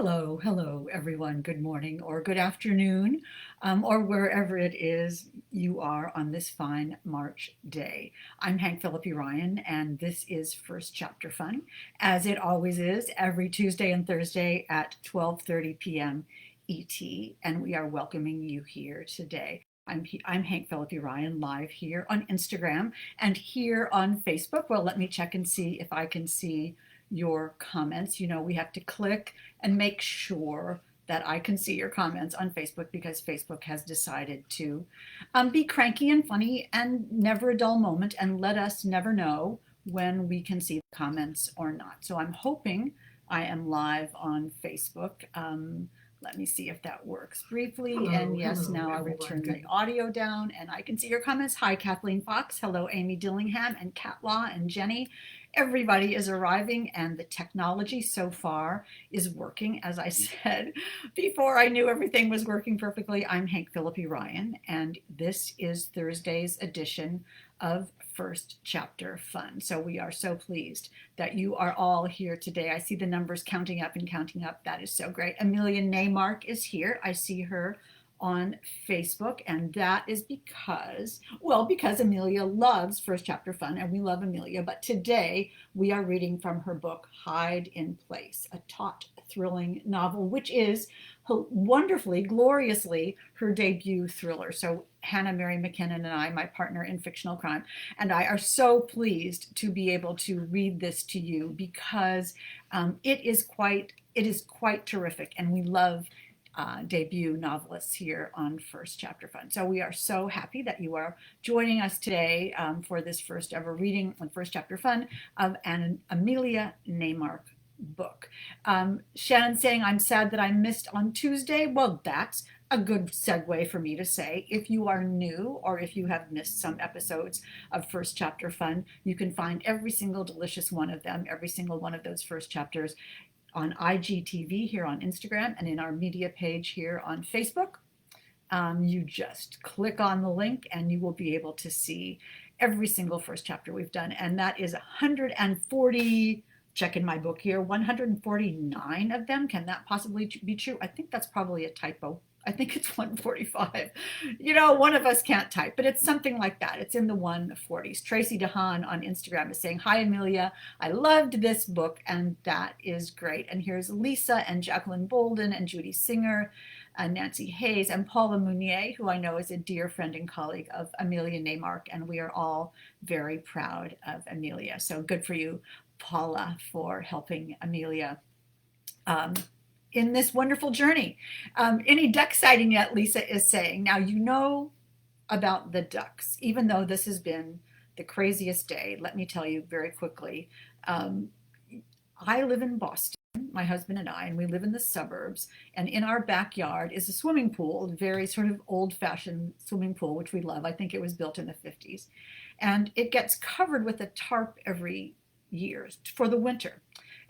Hello, everyone. Good morning or good afternoon, or wherever it is you are on this fine March day. I'm Hank Philippi Ryan, and this is First Chapter Fun, as it always is, every Tuesday and Thursday at 12:30 p.m. ET, and we are welcoming you here today. I'm Hank Philippi Ryan, live here on Instagram and here on Facebook. Well, let me check and see if I can see your comments. You know, we have to click and make sure that I can see your comments on Facebook because Facebook has decided to be cranky and funny and never a dull moment and let us never know when we can see the comments or not. So I'm hoping I am live on Facebook. Let me see if that works briefly. And yes, now I will turn the audio down and I can see your comments. Hi, Kathleen Fox. Hello, Amy Dillingham and Kat Law and Jenny. Everybody is arriving and the technology so far is working. As I said before, I knew everything was working perfectly. I'm Hank Philippi Ryan, and this is Thursday's edition of First Chapter Fun. So we are so pleased that you are all here today. I see the numbers counting up and counting up. That is so great. Emilya Naymark is here. I see her on Facebook, and that is because Emilya loves First Chapter Fun, and we love Emilya, but today we are reading from her book, Hide in Place, a taut, thrilling novel, which is wonderfully, gloriously her debut thriller. So Hannah Mary McKinnon and I, my partner in fictional crime, and I are so pleased to be able to read this to you because it is quite terrific, and we love debut novelists here on First Chapter Fun. So we are so happy that you are joining us today for this first ever reading on First Chapter Fun of an Emilya Naymark book. Shannon's saying, I'm sad that I missed on Tuesday. Well, that's a good segue for me to say, if you are new or if you have missed some episodes of First Chapter Fun, you can find every single delicious one of them, every single one of those first chapters on IGTV here on Instagram and in our media page here on Facebook. You just click on the link and you will be able to see every single first chapter we've done. And that is 140, check in my book here, 149 of them. Can that possibly be true? I think that's probably a typo. I think it's 145. You know, one of us can't type, but it's something like that. It's in the 140s. Tracy DeHaan on Instagram is saying, hi, Emilya. I loved this book, and that is great. And here's Lisa and Jacqueline Bolden and Judy Singer, Nancy Hayes, and Paula Mounier, who I know is a dear friend and colleague of Emilya Naymark, and we are all very proud of Emilya. So good for you, Paula, for helping Emilya in this wonderful journey. Any duck sighting yet, Lisa is saying. Now, you know about the ducks, even though this has been the craziest day. Let me tell you very quickly. I live in Boston, my husband and I, and we live in the suburbs. And in our backyard is a swimming pool, a very sort of old-fashioned swimming pool, which we love. I think it was built in the 50s. And it gets covered with a tarp every year for the winter.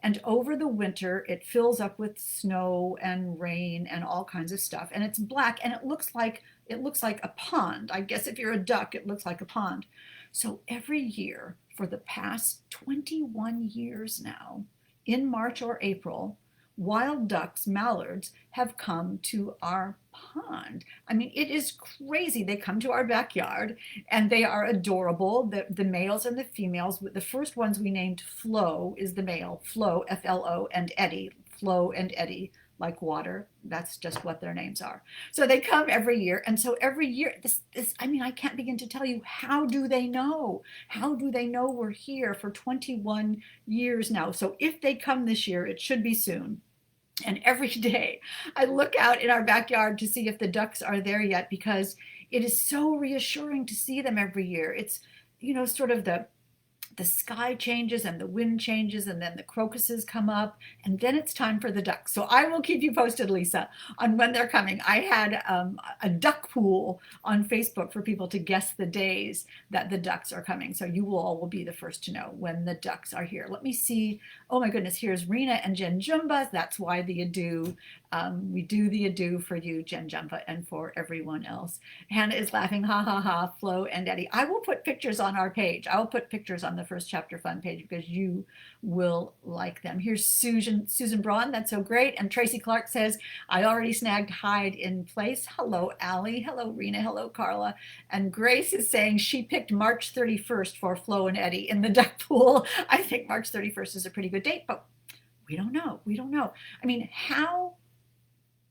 And over the winter, it fills up with snow and rain and all kinds of stuff. And it's black and it looks like a pond. I guess if you're a duck, it looks like a pond. So every year for the past 21 years now, in March or April, wild ducks, mallards, have come to our pond. I mean, it is crazy. They come to our backyard and they are adorable. The males and the females, the first ones we named Flo is the male, Flo, F-L-O, and Eddie, Flo and Eddie, like water. That's just what their names are. So they come every year. And so every year, I mean, I can't begin to tell you, how do they know? How do they know we're here for 21 years now? So if they come this year, it should be soon. And every day I look out in our backyard to see if the ducks are there yet, because it is so reassuring to see them every year. It's, you know, sort of the sky changes and the wind changes and then the crocuses come up and then it's time for the ducks. So I will keep you posted, Lisa, on when they're coming. I had a duck pool on Facebook for people to guess the days that the ducks are coming. So you all will be the first to know when the ducks are here. Let me see. Oh my goodness, here's Rena and Jen Jumba. That's why the adieu. We do the adieu for you, Jen Jumba, and for everyone else. Hannah is laughing, ha ha ha, Flo and Eddie. I will put pictures on our page. I will put pictures on the the First Chapter Fun page because you will like them. Here's Susan Braun. That's so great. And Tracy Clark says, I already snagged hide in place. Hello, Allie. Hello, Rena. Hello, Carla. And Grace is saying she picked March 31st for Flo and Eddie in the duck pool. I think March 31st is a pretty good date, but we don't know. We don't know. I mean, how,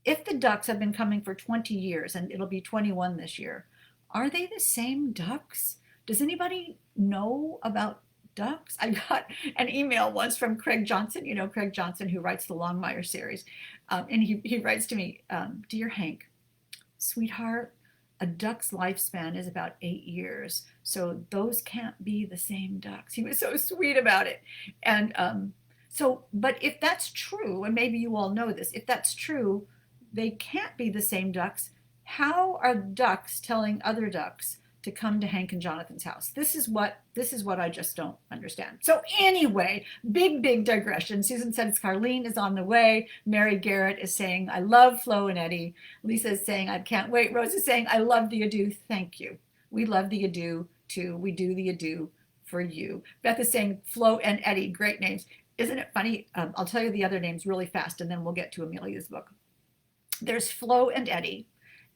if the ducks have been coming for 20 years and it'll be 21 this year, are they the same ducks? Does anybody know about ducks? I got an email once from Craig Johnson, you know, Craig Johnson, who writes the Longmire series. And he writes to me, Dear Hank, sweetheart, a duck's lifespan is about 8 years. So those can't be the same ducks. He was so sweet about it. And but if that's true, and maybe you all know this, if that's true, they can't be the same ducks. How are ducks telling other ducks to come to Hank and Jonathan's house? This is what I just don't understand. So anyway, big digression. Susan said it's Carlene is on the way. Mary Garrett is saying, I love Flo and Eddie. Lisa is saying, I can't wait. Rose is saying, I love the ado. Thank you. We love the ado too. We do the ado for you. Beth is saying, Flo and Eddie, great names. Isn't it funny? I'll tell you the other names really fast, and then we'll get to Emilya's book. There's Flo and Eddie.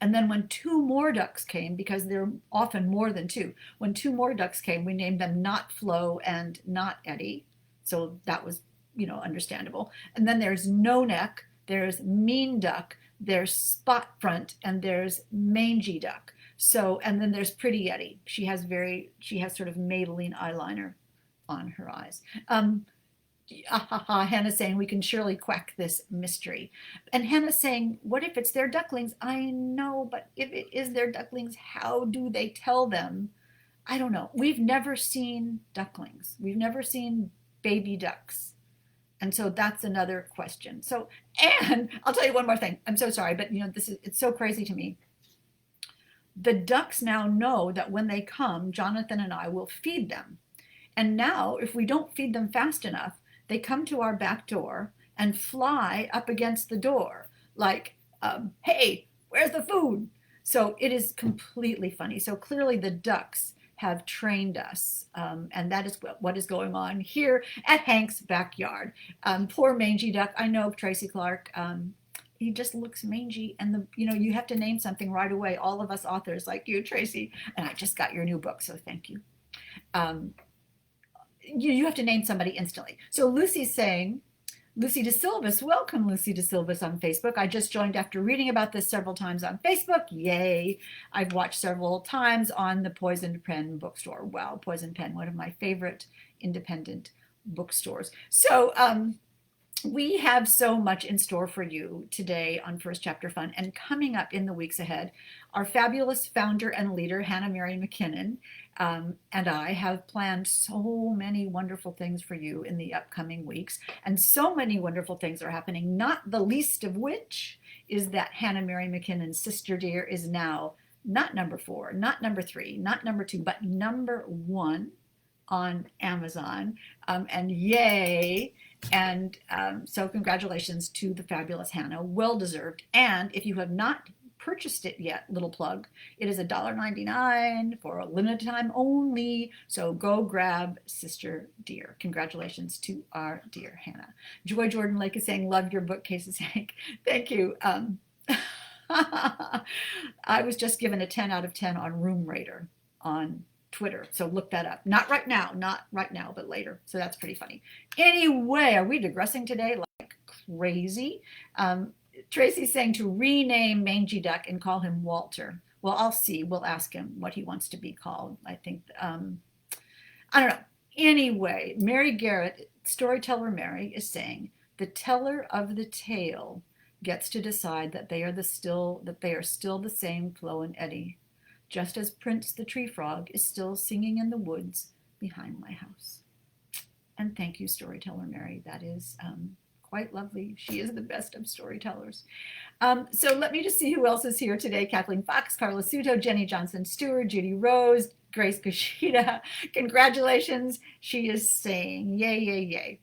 And then when 2 more ducks came, because they're often more than 2, when 2 more ducks came, we named them Not Flo and Not Eddie. So that was, you know, understandable. And then there's No Neck, there's Mean Duck, there's Spot Front, and there's Mangy Duck. So, and then there's Pretty Eddie. She has sort of Maybelline eyeliner on her eyes. Hannah's saying we can surely quack this mystery. And Hannah's saying, what if it's their ducklings? I know, but if it is their ducklings, how do they tell them? I don't know. We've never seen ducklings. We've never seen baby ducks. And so that's another question. So, and I'll tell you one more thing. I'm so sorry, but you know, it's so crazy to me. The ducks now know that when they come, Jonathan and I will feed them. And now, if we don't feed them fast enough, they come to our back door and fly up against the door like, hey, where's the food? So it is completely funny. So clearly the ducks have trained us, and that is what is going on here at Hank's backyard. Poor mangy duck. I know, Tracy Clark. He just looks mangy, and you have to name something right away. All of us authors like you, Tracy, and I just got your new book, so thank you. You have to name somebody instantly. So Lucy's saying, Lucy DeSilvis, welcome Lucy DeSilvis on Facebook. I just joined after reading about this several times on Facebook. Yay. I've watched several times on the Poison Pen bookstore. Wow, Poison Pen, one of my favorite independent bookstores. So we have so much in store for you today on First Chapter Fun, and coming up in the weeks ahead, our fabulous founder and leader, Hannah Mary McKinnon, and I have planned so many wonderful things for you in the upcoming weeks, and so many wonderful things are happening, not the least of which is that Hannah Mary McKinnon's Sister Dear is now not number 4, not number 3, not number 2, but number 1 on Amazon, and yay. And so congratulations to the fabulous Hannah, well deserved. And if you have not purchased it yet, little plug, it is $1.99 for a limited time only. So go grab Sister Dear. Congratulations to our dear Hannah. Joy Jordan Lake is saying, love your bookcases, Hank. Thank you. I was just given a 10 out of 10 on Room Raider on Twitter, so look that up. Not right now, but later. So that's pretty funny. Anyway, are we digressing today like crazy? Tracy's saying to rename Mangy Duck and call him Walter. Well, I'll see. We'll ask him what he wants to be called. I think, I don't know. Anyway, Mary Garrett, storyteller Mary, is saying the teller of the tale gets to decide that they are still the same Flo and Eddie, just as Prince the Tree Frog is still singing in the woods behind my house. And thank you, storyteller Mary. That is quite lovely. She is the best of storytellers. So let me just see who else is here today. Kathleen Fox, Carla Suto, Jenny Johnson Stewart, Judy Rose, Grace Kushida. Congratulations. She is saying, yay, yay, yay.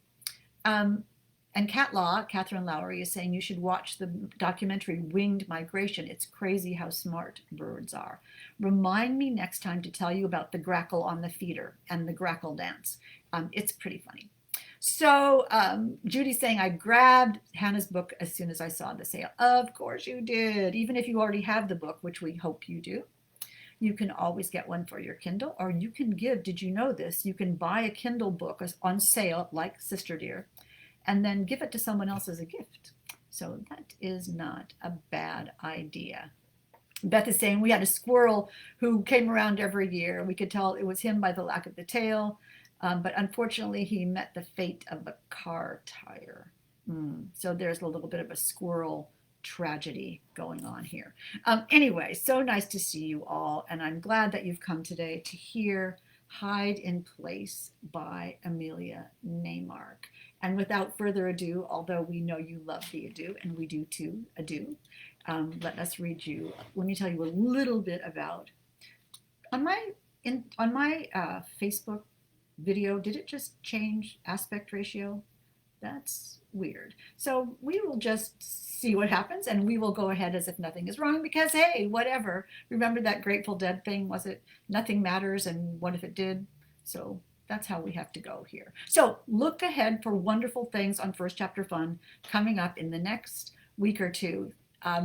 And Catherine Lowry, is saying you should watch the documentary Winged Migration. It's crazy how smart birds are. Remind me next time to tell you about the grackle on the feeder and the grackle dance. It's pretty funny. So Judy's saying, I grabbed Hannah's book as soon as I saw the sale. Of course you did. Even if you already have the book, which we hope you do, you can always get one for your Kindle, or you can give, did you know this? You can buy a Kindle book on sale, like Sister Dear, and then give it to someone else as a gift. So that is not a bad idea. Beth is saying we had a squirrel who came around every year. We could tell it was him by the lack of the tail, but unfortunately he met the fate of a car tire. So there's a little bit of a squirrel tragedy going on here. Anyway, so nice to see you all, and I'm glad that you've come today to hear Hide in Place by Emilya Naymark. And without further ado, although we know you love the ado, and we do too, let me tell you a little bit about, on my Facebook video, did it just change aspect ratio? That's weird. So we will just see what happens, and we will go ahead as if nothing is wrong, because hey, whatever. Remember that Grateful Dead thing? Was it nothing matters, and what if it did? So that's how we have to go here. So look ahead for wonderful things on First Chapter Fun coming up in the next week or two.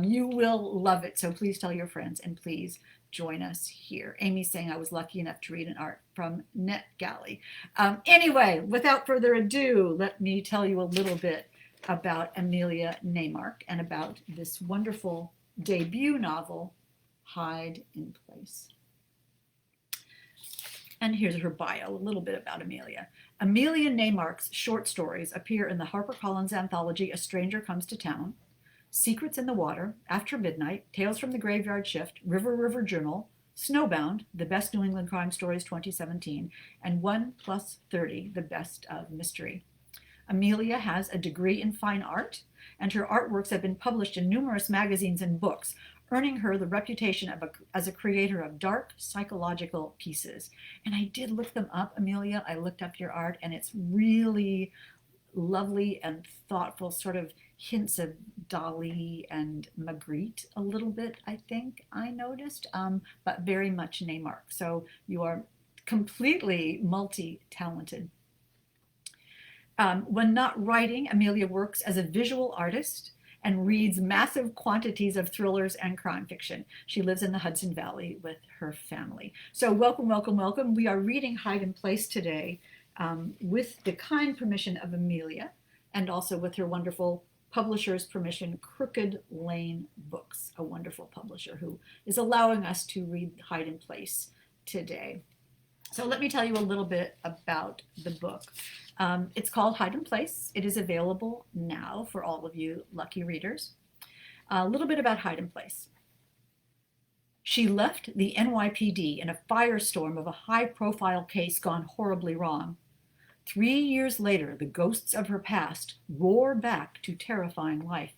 You will love it, so please tell your friends, and please join us here. Amy's saying I was lucky enough to read an art from NetGalley. Anyway, without further ado, let me tell you a little bit about Emilya Naymark and about this wonderful debut novel, Hide in Place. And here's her bio, a little bit about Emilya. Emilya Naymark's short stories appear in the HarperCollins anthology A Stranger Comes to Town, Secrets in the Water, After Midnight, Tales from the Graveyard Shift, River Journal, Snowbound, The Best New England Crime Stories 2017, and 1+30, The Best of Mystery. Emilya has a degree in fine art, and her artworks have been published in numerous magazines and books, earning her the reputation as a creator of dark psychological pieces. And I did look them up, Emilya. I looked up your art, and it's really lovely and thoughtful, sort of hints of Dali and Magritte a little bit, I think I noticed, but very much Naymark. So you are completely multi-talented. When not writing, Emilya works as a visual artist and reads massive quantities of thrillers and crime fiction. She lives in the Hudson Valley with her family. So welcome, welcome, welcome. We are reading Hide in Place today with the kind permission of Emilya, and also with her wonderful publisher's permission, Crooked Lane Books, a wonderful publisher who is allowing us to read Hide in Place today. So let me tell you a little bit about the book. It's called Hide in Place. It is available now for all of you lucky readers. A little bit about Hide in Place. She left the NYPD in a firestorm of a high-profile case gone horribly wrong. 3 years later, the ghosts of her past roar back to terrifying life.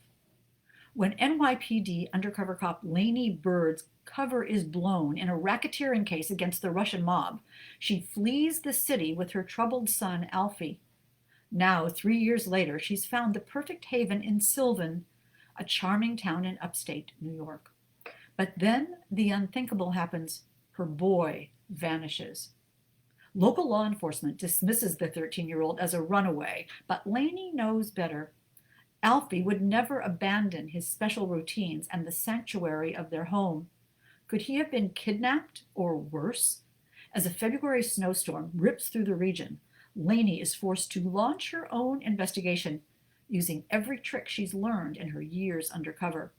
When NYPD undercover cop Laney Bird's cover is blown in a racketeering case against the Russian mob, she flees the city with her troubled son, Alfie. Now, 3 years later, she's found the perfect haven in Sylvan, a charming town in upstate New York. But then the unthinkable happens. Her boy vanishes. Local law enforcement dismisses the 13-year-old as a runaway, but Laney knows better. Alfie would never abandon his special routines and the sanctuary of their home. Could he have been kidnapped, or worse? As a February snowstorm rips through the region, Laney is forced to launch her own investigation, using every trick she's learned in her years undercover.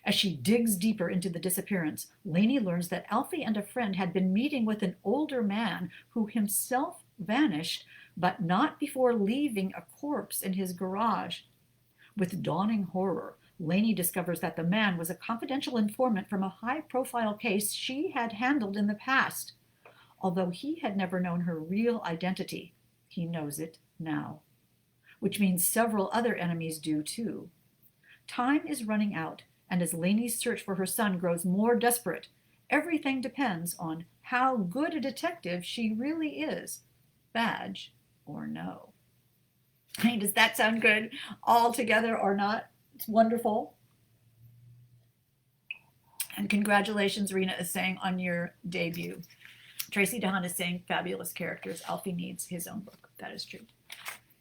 As she digs deeper into the disappearance, Laney learns that Alfie and a friend had been meeting with an older man who himself vanished, but not before leaving a corpse in his garage. With dawning horror, Laney discovers that the man was a confidential informant from a high-profile case she had handled in the past. Although he had never known her real identity, he knows it now. Which means several other enemies do too. Time is running out, and as Laney's search for her son grows more desperate, everything depends on how good a detective she really is, badge or no. Does that sound good all together or not? It's wonderful. And congratulations, Rena is saying, on your debut. Tracy DeHaan is saying, fabulous characters. Alfie needs his own book. That is true.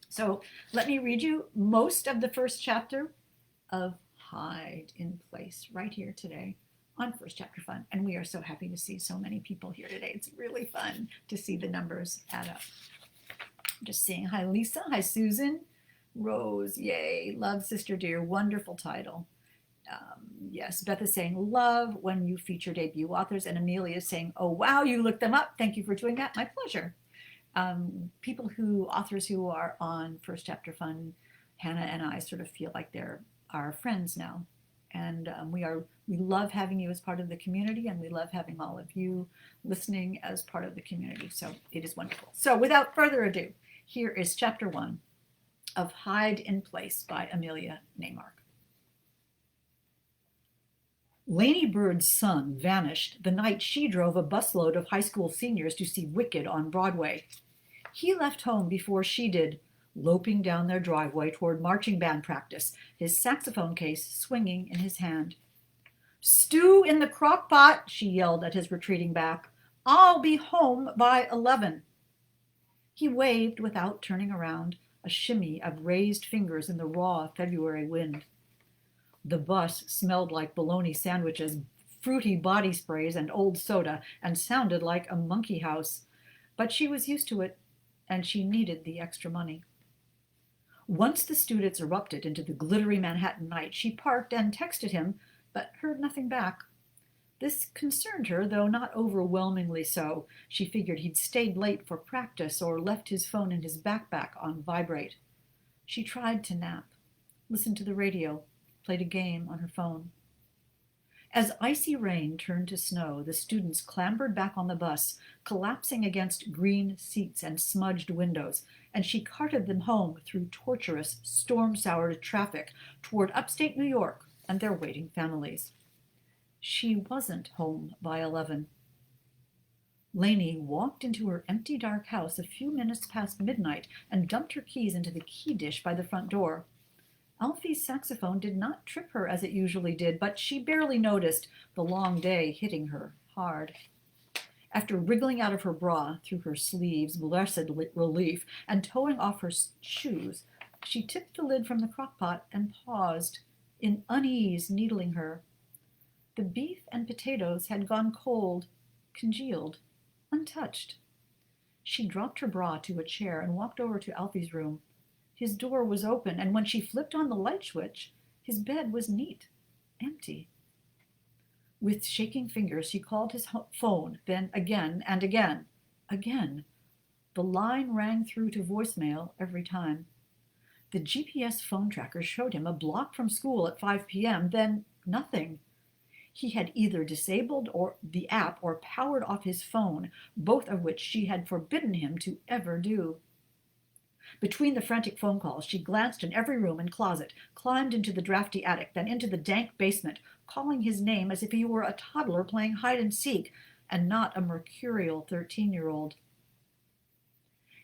So let me read you most of the first chapter of Hide in Place right here today on First Chapter Fun. And we are so happy to see so many people here today. It's really fun to see the numbers add up. I'm just saying hi, Lisa. Hi, Susan. Rose, yay. Love, Sister Dear. Wonderful title. Yes, Beth is saying love when you feature debut authors, and Amelia is saying, oh, wow, you looked them up. Thank you for doing that. My pleasure. Authors who are on First Chapter Fun, Hannah and I sort of feel like they're our friends now. And we love having you as part of the community, and we love having all of you listening as part of the community. So it is wonderful. So without further ado, here is Chapter 1 of Hide in Place by Emilya Naymark. Laney Bird's son vanished the night she drove a busload of high school seniors to see Wicked on Broadway. He left home before she did, loping down their driveway toward marching band practice, his saxophone case swinging in his hand. Stew in the crock pot, she yelled at his retreating back. I'll be home by 11. He waved without turning around, a shimmy of raised fingers in the raw February wind. The bus smelled like bologna sandwiches, fruity body sprays, and old soda, and sounded like a monkey house. But she was used to it, and she needed the extra money. Once the students erupted into the glittery Manhattan night, she parked and texted him, but heard nothing back. This concerned her, though not overwhelmingly so. She figured he'd stayed late for practice or left his phone in his backpack on vibrate. She tried to nap, listened to the radio, played a game on her phone. As icy rain turned to snow, the students clambered back on the bus, collapsing against green seats and smudged windows, and she carted them home through torturous, storm-soured traffic toward upstate New York and their waiting families. She wasn't home by 11. Laney walked into her empty, dark house a few minutes past midnight and dumped her keys into the key dish by the front door. Alfie's saxophone did not trip her as it usually did, but she barely noticed the long day hitting her hard. After wriggling out of her bra through her sleeves, blessed relief, and towing off her shoes, she tipped the lid from the crockpot and paused, in unease needling her. The beef and potatoes had gone cold, congealed, untouched. She dropped her bra to a chair and walked over to Alfie's room. His door was open, and when she flipped on the light switch, his bed was neat, empty. With shaking fingers, she called his phone, then again and again. Again. The line rang through to voicemail every time. The GPS phone tracker showed him a block from school at 5 p.m., then nothing. He had either disabled the app or powered off his phone, both of which she had forbidden him to ever do. Between the frantic phone calls, she glanced in every room and closet, climbed into the drafty attic, then into the dank basement, calling his name as if he were a toddler playing hide-and-seek, and not a mercurial 13-year-old.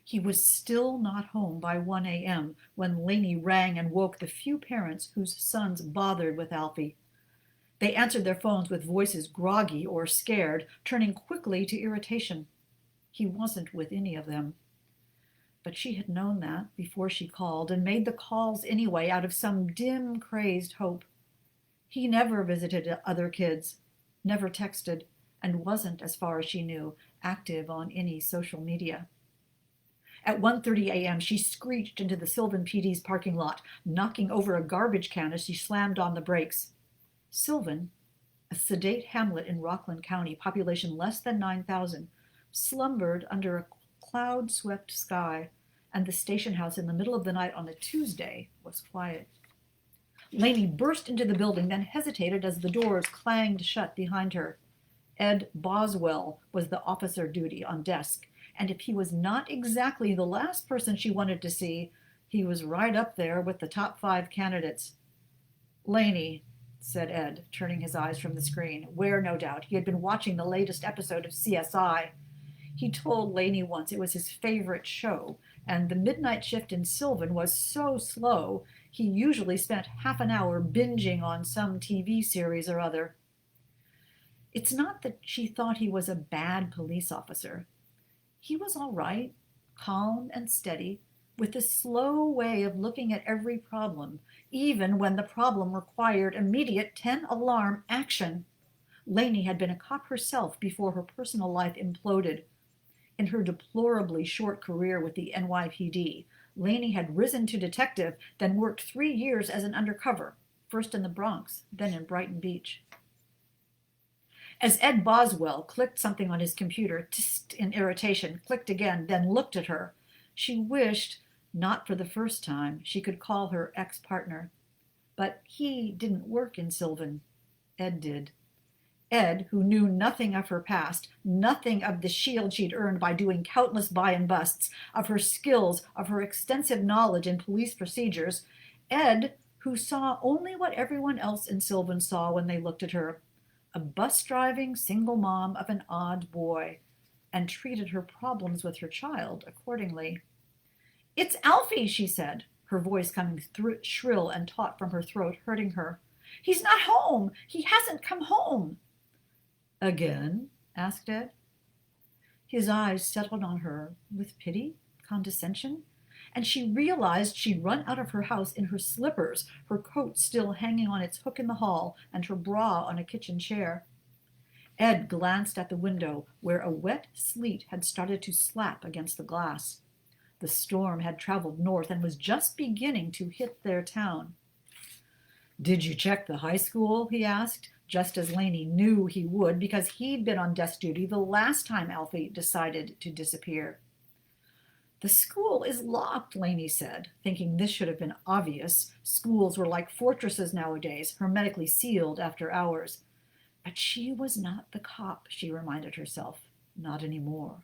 He was still not home by 1 a.m. when Laney rang and woke the few parents whose sons bothered with Alfie. They answered their phones with voices groggy or scared, turning quickly to irritation. He wasn't with any of them. But she had known that before she called, and made the calls anyway out of some dim, crazed hope. He never visited other kids, never texted, and wasn't, as far as she knew, active on any social media. At 1:30 a.m., she screeched into the Sylvan PD's parking lot, knocking over a garbage can as she slammed on the brakes. Sylvan, a sedate hamlet in Rockland County, population less than 9,000, slumbered under a cloud-swept sky, and the station house in the middle of the night on a Tuesday was quiet. Laney burst into the building, then hesitated as the doors clanged shut behind her. Ed Boswell was the officer duty on desk, and if he was not exactly the last person she wanted to see, he was right up there with the top 5 candidates. Laney, said Ed, turning his eyes from the screen, where, no doubt, he had been watching the latest episode of CSI. He told Laney once it was his favorite show, and the midnight shift in Sylvan was so slow he usually spent half an hour binging on some TV series or other. It's not that she thought he was a bad police officer. He was all right, calm and steady, with a slow way of looking at every problem, even when the problem required immediate 10-alarm action. Laney had been a cop herself before her personal life imploded. In her deplorably short career with the NYPD, Laney had risen to detective, then worked 3 years as an undercover, first in the Bronx, then in Brighton Beach. As Ed Boswell clicked something on his computer, tsk, in irritation, clicked again, then looked at her, she wished, not for the first time, she could call her ex-partner. But he didn't work in Sylvan. Ed did. Ed, who knew nothing of her past, nothing of the shield she'd earned by doing countless buy and busts, of her skills, of her extensive knowledge in police procedures, Ed, who saw only what everyone else in Sylvan saw when they looked at her, a bus-driving single mom of an odd boy, and treated her problems with her child accordingly. "It's Alfie," she said, her voice coming through, shrill and taut from her throat, hurting her. "He's not home. He hasn't come home." "Again?" asked Ed. His eyes settled on her with pity, condescension, and she realized she'd run out of her house in her slippers, her coat still hanging on its hook in the hall, and her bra on a kitchen chair. Ed glanced at the window, where a wet sleet had started to slap against the glass. The storm had traveled north and was just beginning to hit their town. "Did you check the high school?" he asked, just as Laney knew he would, because he'd been on desk duty the last time Alfie decided to disappear. "The school is locked," Laney said, thinking this should have been obvious. Schools were like fortresses nowadays, hermetically sealed after hours. But she was not the cop, she reminded herself. Not anymore.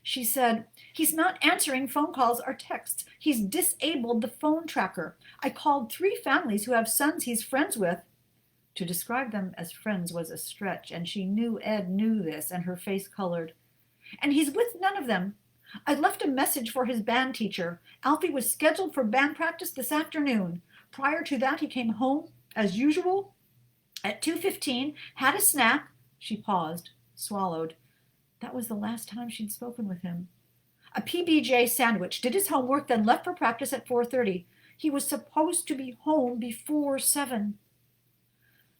She said, "He's not answering phone calls or texts. He's disabled the phone tracker. I called 3 families who have sons he's friends with." To describe them as friends was a stretch, and she knew Ed knew this, and her face colored. "And he's with none of them. I left a message for his band teacher. Alfie was scheduled for band practice this afternoon. Prior to that, he came home, as usual, at 2:15, had a snack." She paused, swallowed. That was the last time she'd spoken with him. "A PBJ sandwich, did his homework, then left for practice at 4:30. He was supposed to be home before 7.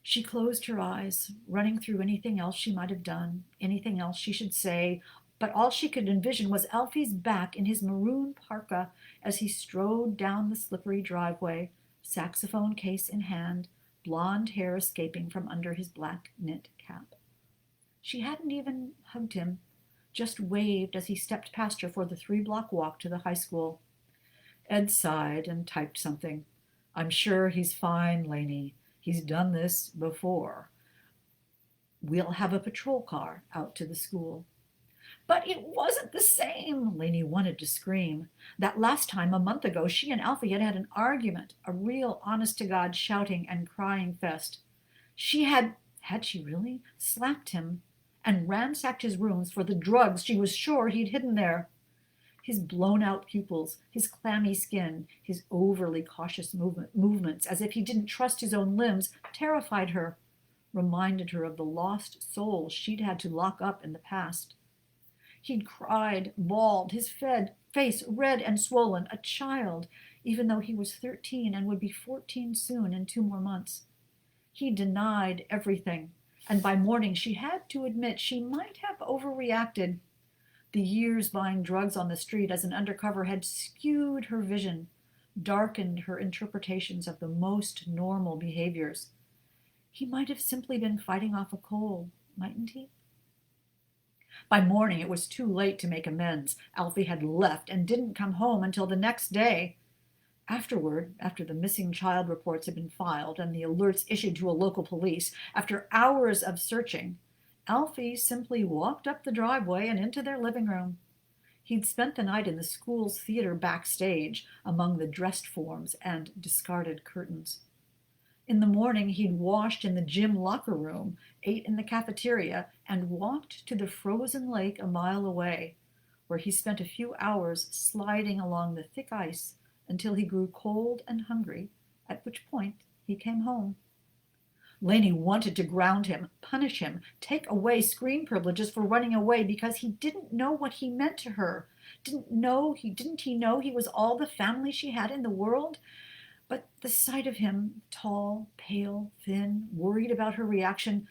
She closed her eyes, running through anything else she might have done, anything else she should say, but all she could envision was Alfie's back in his maroon parka as he strode down the slippery driveway, saxophone case in hand, blonde hair escaping from under his black knit cap. She hadn't even hugged him, just waved as he stepped past her for the 3-block walk to the high school. Ed sighed and typed something. "I'm sure he's fine, Laney. He's done this before. We'll have a patrol car out to the school." "But it wasn't the same," Laney wanted to scream. That last time, a month ago, she and Alfie had an argument, a real honest-to-God shouting and crying fest. She had she really, slapped him and ransacked his rooms for the drugs she was sure he'd hidden there. His blown-out pupils, his clammy skin, his overly cautious movements, as if he didn't trust his own limbs, terrified her, reminded her of the lost soul she'd had to lock up in the past. He'd cried, bawled, his face red and swollen, a child, even though he was 13 and would be 14 soon in 2 more months. He denied everything, and by morning she had to admit she might have overreacted. The years buying drugs on the street as an undercover had skewed her vision, darkened her interpretations of the most normal behaviors. He might have simply been fighting off a cold, mightn't he? By morning, it was too late to make amends. Alfie had left and didn't come home until the next day. Afterward, after the missing child reports had been filed and the alerts issued to a local police, after hours of searching, Alfie simply walked up the driveway and into their living room. He'd spent the night in the school's theater backstage among the dressed forms and discarded curtains. In the morning, he'd washed in the gym locker room, ate in the cafeteria, and walked to the frozen lake a mile away, where he spent a few hours sliding along the thick ice until he grew cold and hungry, at which point he came home. Laney wanted to ground him, punish him, take away screen privileges for running away because he didn't know what he meant to her. Didn't he know he was all the family she had in the world? But the sight of him, tall, pale, thin, worried about her reaction,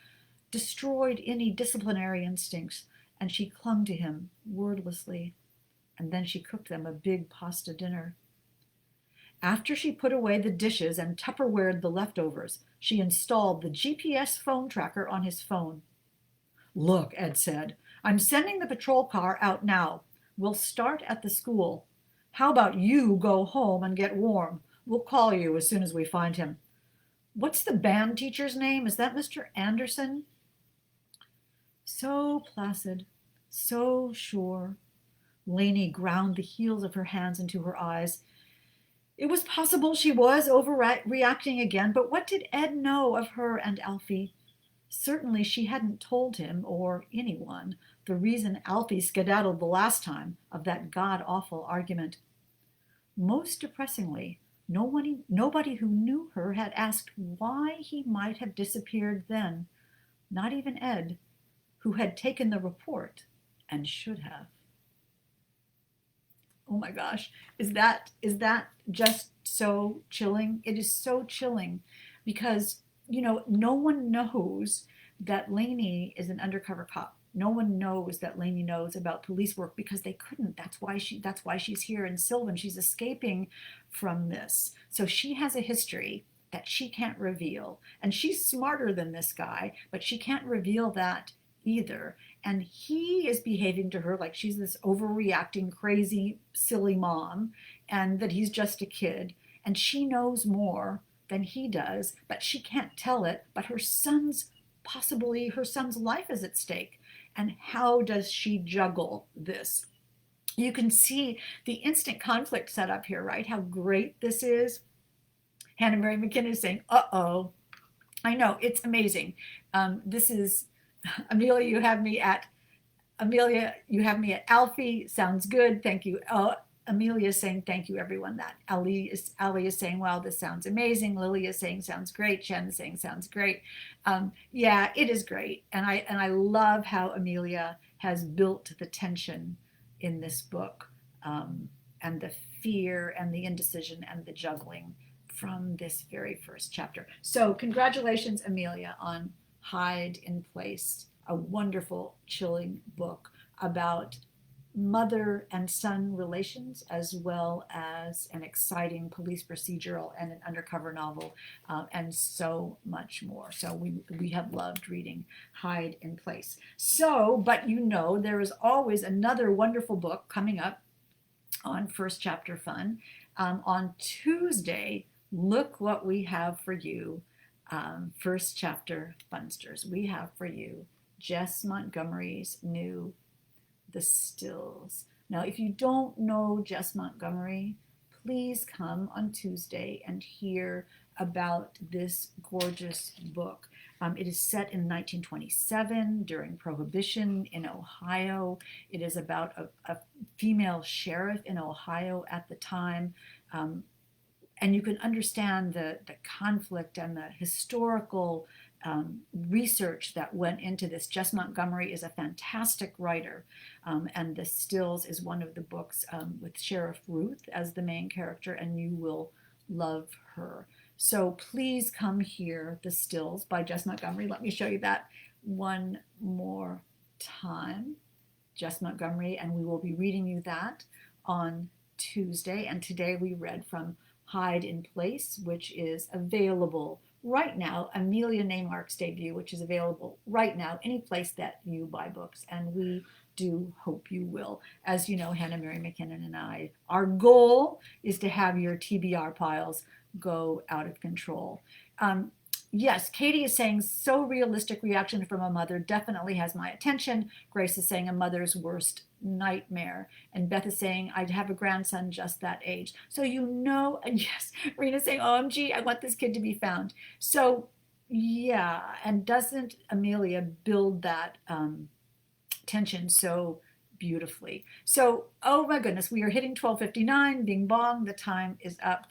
destroyed any disciplinary instincts, and she clung to him wordlessly. And then she cooked them a big pasta dinner. After she put away the dishes and Tupperwared the leftovers, she installed the GPS phone tracker on his phone. "Look," Ed said, "I'm sending the patrol car out now. We'll start at the school. How about you go home and get warm? We'll call you as soon as we find him. What's the band teacher's name? Is that Mr. Anderson?" So placid, so sure. Laney ground the heels of her hands into her eyes. It was possible she was overreacting again, but what did Ed know of her and Alfie? Certainly she hadn't told him, or anyone, the reason Alfie skedaddled the last time of that god-awful argument. Most depressingly, nobody who knew her had asked why he might have disappeared then, not even Ed, who had taken the report and should have. Oh my gosh, is that just so chilling? It is so chilling because, no one knows that Laney is an undercover cop. No one knows that Laney knows about police work because they couldn't. That's why she's here in Sylvan. She's escaping from this. So she has a history that she can't reveal. And she's smarter than this guy, but she can't reveal that either. And he is behaving to her like she's this overreacting, crazy, silly mom, and that he's just a kid. And she knows more than he does, but she can't tell it. But possibly her son's life is at stake. And how does she juggle this? You can see the instant conflict set up here, right? How great this is. Hannah Mary McKinnon is saying, uh-oh. I know, it's amazing. This is Amelia, you have me at Alfie. Sounds good. Thank you. Amelia is saying thank you, everyone. That Ali is saying, wow, this sounds amazing. Lily is saying sounds great. Jen is saying sounds great. Yeah, it is great. And I love how Amelia has built the tension in this book, and the fear and the indecision and the juggling from this very first chapter. So congratulations, Amelia, on Hide in Place, a wonderful, chilling book about mother and son relations, as well as an exciting police procedural and an undercover novel, and so much more. So we have loved reading Hide in Place. So, but there is always another wonderful book coming up on First Chapter Fun. On Tuesday, look what we have for you. First Chapter Funsters. We have for you Jess Montgomery's new The Stills. Now, if you don't know Jess Montgomery, please come on Tuesday and hear about this gorgeous book. It is set in 1927 during Prohibition in Ohio. It is about a female sheriff in Ohio at the time. And you can understand the conflict and the historical research that went into this. Jess Montgomery is a fantastic writer, and The Stills is one of the books with Sheriff Ruth as the main character, and you will love her. So please come hear The Stills by Jess Montgomery. Let me show you that one more time. Jess Montgomery, and we will be reading you that on Tuesday. And today we read from Hide in Place, which is available right now, Emilya Naymark's debut, which is available right now, any place that you buy books, and we do hope you will. As you know, Hannah Mary McKinnon and I, our goal is to have your TBR piles go out of control. Yes, Katie is saying, so realistic reaction from a mother definitely has my attention. Grace is saying a mother's worst nightmare. And Beth is saying, I'd have a grandson just that age. So and yes, Rena's saying, OMG, I want this kid to be found. So yeah, and doesn't Amelia build that tension so beautifully. So, oh my goodness, we are hitting 12:59. Bing bong, the time is up.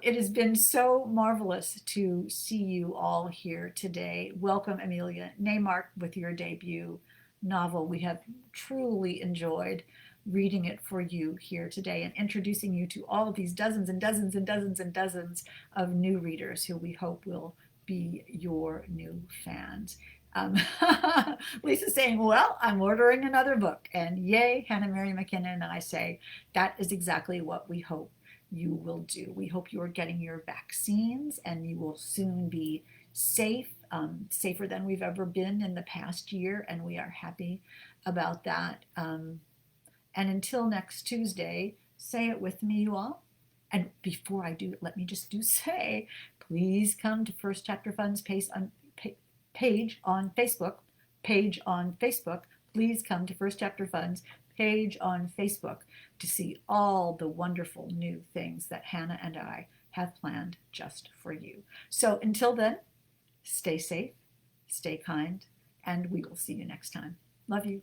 It has been so marvelous to see you all here today. Welcome, Emilya Naymark, with your debut novel. We have truly enjoyed reading it for you here today and introducing you to all of these dozens and dozens and dozens and dozens of new readers who we hope will be your new fans. Um, Lisa's saying, well, I'm ordering another book. And yay, Hannah Mary McKinnon. And I say, that is exactly what we hope you will do. We hope you are getting your vaccines and you will soon be safe, safer than we've ever been in the past year. And we are happy about that. And until next Tuesday, say it with me, you all. And before I do it, let me just say, please come to First Chapter Fun's page on Facebook. Page on Facebook. Please come to First Chapter Fun's page on Facebook to see all the wonderful new things that Hannah and I have planned just for you. So until then, stay safe, stay kind, and we will see you next time. Love you.